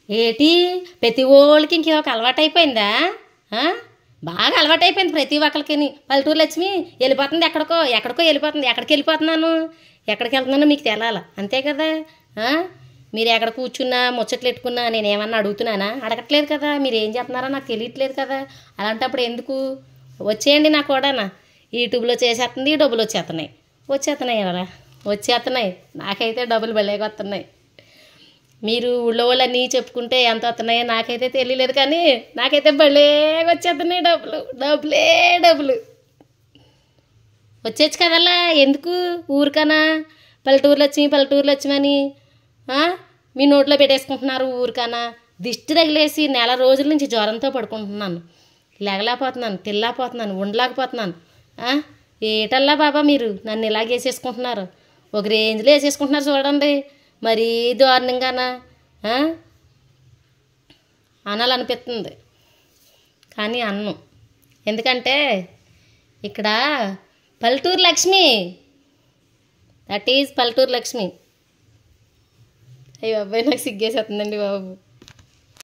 ఏటి ప్రతి ఓళ్ళకి ఇంకొక అలవాటు అయిపోయిందా? బాగా అలవాటు అయిపోయింది ప్రతి ఒక్కరికి. పల్లెటూరు లక్ష్మి వెళ్ళిపోతుంది, ఎక్కడికో ఎక్కడికో వెళ్ళిపోతుంది. ఎక్కడికి వెళ్ళిపోతున్నాను, ఎక్కడికి వెళ్తున్నానో మీకు తెలాల, అంతే కదా. మీరు ఎక్కడ కూర్చున్నా ముచ్చట్లు పెట్టుకున్నా నేనేమన్నా అడుగుతున్నానా? అడగట్లేదు కదా. మీరు ఏం చెప్తున్నారో నాకు తెలియట్లేదు కదా. అలాంటప్పుడు ఎందుకు వచ్చేయండి నా కూడానా. యూట్యూబ్లో చేసేస్తుంది, డబ్బులు వచ్చేస్తున్నాయి ఎవరా వచ్చేస్తున్నాయి. నాకైతే డబ్బులు భలేగా వస్తున్నాయి. మీరు ఊళ్ళో వాళ్ళని చెప్పుకుంటే ఎంత వస్తున్నాయో నాకైతే తెలియలేదు, కానీ నాకైతే భలేగా వచ్చేస్తున్నాయి డబ్బులు. వచ్చేచ్చు కదల్లా, ఎందుకు ఊరికనా పల్లెటూరులు వచ్చమని మీ నోట్లో పెట్టేసుకుంటున్నారు. ఊరికనా దిష్టి తగిలేసి నెల రోజుల నుంచి జ్వరంతో పడుకుంటున్నాను. లేగలేకపోతున్నాను, తినలేకపోతున్నాను, ఉండలేకపోతున్నాను. ఏటల్లా బాబా మీరు నన్ను ఇలాగ వేసేసుకుంటున్నారు, ఒక రేంజ్లో వేసేసుకుంటున్నారు చూడండి. మరీ దారుణంగానా అనాలనిపిస్తుంది, కానీ అన్నం. ఎందుకంటే ఇక్కడ పల్లెటూరు లక్ష్మి, దట్ ఈజ్ పల్లెటూరు లక్ష్మి. అయ్యో అబ్బాయి, నాకు సిగ్గేసేస్తుందండి బాబు.